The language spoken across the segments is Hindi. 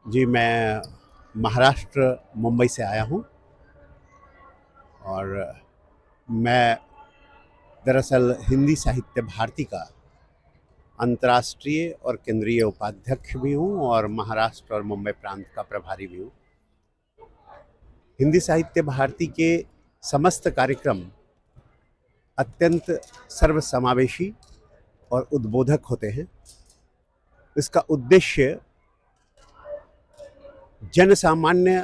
जी, मैं महाराष्ट्र मुंबई से आया हूँ और मैं दरअसल हिंदी साहित्य भारती का अंतर्राष्ट्रीय और केंद्रीय उपाध्यक्ष भी हूँ और महाराष्ट्र और मुंबई प्रांत का प्रभारी भी हूँ। हिंदी साहित्य भारती के समस्त कार्यक्रम अत्यंत सर्वसमावेशी और उद्बोधक होते हैं। इसका उद्देश्य जन सामान्य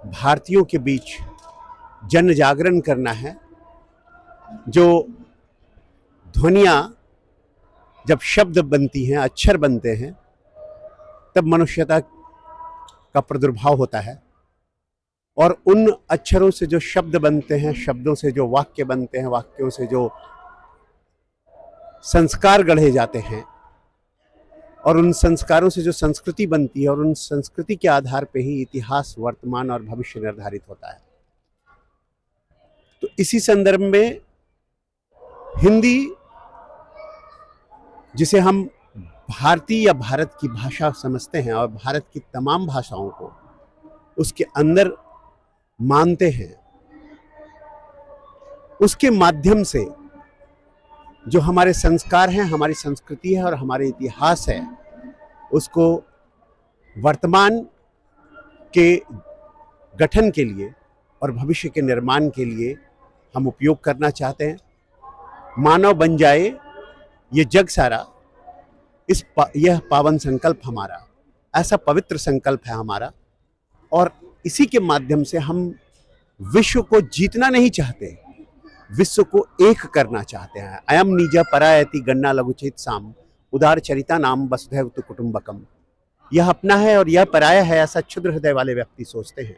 भारतीयों के बीच जन जागरण करना है। जो ध्वनियाँ जब शब्द बनती हैं, अक्षर बनते हैं, तब मनुष्यता का प्रादुर्भाव होता है और उन अक्षरों से जो शब्द बनते हैं, शब्दों से जो वाक्य बनते हैं, वाक्यों से जो संस्कार गढ़े जाते हैं और उन संस्कारों से जो संस्कृति बनती है और उन संस्कृति के आधार पर ही इतिहास, वर्तमान और भविष्य निर्धारित होता है। तो इसी संदर्भ में हिंदी, जिसे हम भारतीय या भारत की भाषा समझते हैं और भारत की तमाम भाषाओं को उसके अंदर मानते हैं, उसके माध्यम से जो हमारे संस्कार हैं, हमारी संस्कृति है और हमारे इतिहास है, उसको वर्तमान के गठन के लिए और भविष्य के निर्माण के लिए हम उपयोग करना चाहते हैं। मानव बन जाए ये जग सारा, यह पावन संकल्प हमारा, ऐसा पवित्र संकल्प है हमारा। और इसी के माध्यम से हम विश्व को जीतना नहीं चाहते, विश्व को एक करना चाहते हैं। अयम निज परायति गन्ना लघुचित साम उदार चरिता नाम वसुधैव तु कुटुंबकम। यह अपना है और यह पराया है, ऐसा क्षुद्र हृदय वाले व्यक्ति सोचते हैं।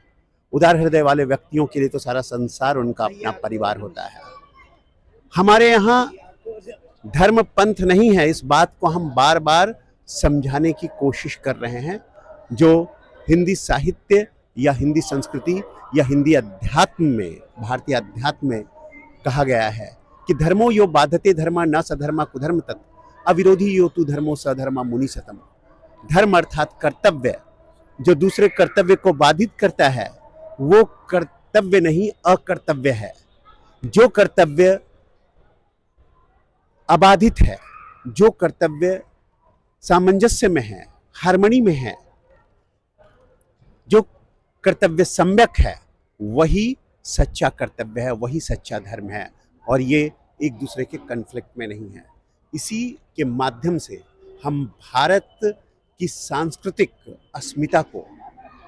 उदार हृदय वाले व्यक्तियों के लिए तो सारा संसार उनका अपना परिवार होता है। हमारे यहाँ धर्म पंथ नहीं है, इस बात को हम बार बार समझाने की कोशिश कर रहे हैं। जो हिंदी साहित्य या हिंदी संस्कृति या हिंदी अध्यात्म में, भारतीय अध्यात्म में कहा गया है कि धर्मो यो बाधते धर्मा न सधर्मा कुधर्म तत् अविरोधी यो तु धर्मो सधर्मा मुनि सतम। धर्म अर्थात कर्तव्य, जो दूसरे कर्तव्य को बाधित करता है वो कर्तव्य नहीं, अकर्तव्य है। जो कर्तव्य अबाधित है, जो कर्तव्य सामंजस्य में है, हार्मनी में है, जो कर्तव्य सम्यक है, वही सच्चा कर्तव्य है, वही सच्चा धर्म है और ये एक दूसरे के कन्फ्लिक्ट में नहीं है। इसी के माध्यम से हम भारत की सांस्कृतिक अस्मिता को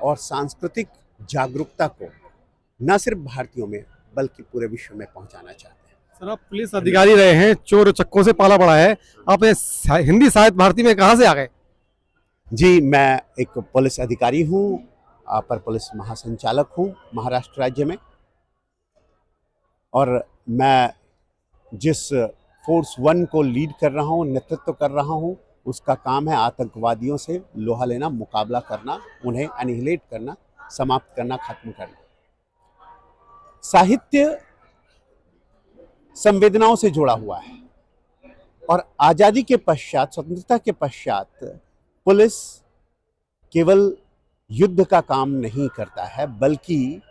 और सांस्कृतिक जागरूकता को न सिर्फ भारतीयों में बल्कि पूरे विश्व में पहुंचाना चाहते हैं। सर, आप पुलिस अधिकारी रहे हैं, चोर चक्कों से पाला पड़ा है, आप हिंदी साहित्य भारती में कहाँ से आ गए? जी, मैं एक पुलिस अधिकारी हूँ, अपर पुलिस महासंचालक हूँ महाराष्ट्र राज्य में। और मैं जिस फोर्स 1 को लीड कर रहा हूँ, नेतृत्व कर रहा हूँ, उसका काम है आतंकवादियों से लोहा लेना, मुकाबला करना, उन्हें एनिहिलेट करना, समाप्त करना, खत्म करना। साहित्य संवेदनाओं से जुड़ा हुआ है और आज़ादी के पश्चात, स्वतंत्रता के पश्चात पुलिस केवल युद्ध का काम नहीं करता है, बल्कि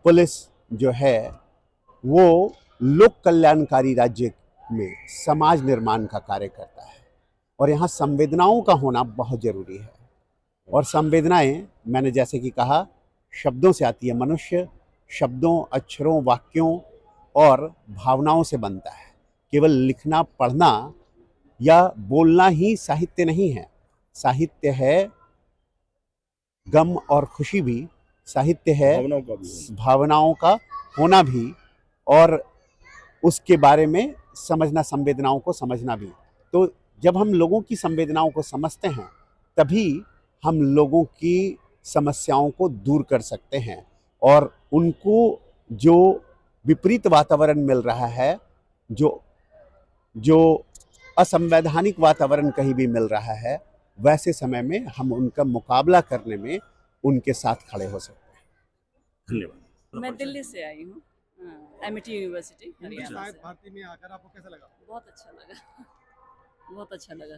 पुलिस जो है वो लोक कल्याणकारी राज्य में समाज निर्माण का कार्य करता है और यहाँ संवेदनाओं का होना बहुत जरूरी है। और संवेदनाएं, मैंने जैसे कि कहा, शब्दों से आती है। मनुष्य शब्दों, अक्षरों, वाक्यों और भावनाओं से बनता है। केवल लिखना, पढ़ना या बोलना ही साहित्य नहीं है। साहित्य है गम और खुशी भी, साहित्य है भावनाओं का होना भी और उसके बारे में समझना, संवेदनाओं को समझना भी। तो जब हम लोगों की संवेदनाओं को समझते हैं तभी हम लोगों की समस्याओं को दूर कर सकते हैं और उनको जो विपरीत वातावरण मिल रहा है, जो असंवैधानिक वातावरण कहीं भी मिल रहा है, वैसे समय में हम उनका मुकाबला करने में उनके साथ खड़े हो सकते हैं। धन्यवाद। मैं दिल्ली से आई हूँ, एमआईटी यूनिवर्सिटी हरियाणा से। भारती में आकर आपको कैसा लगा? बहुत अच्छा लगा बहुत अच्छा लगा।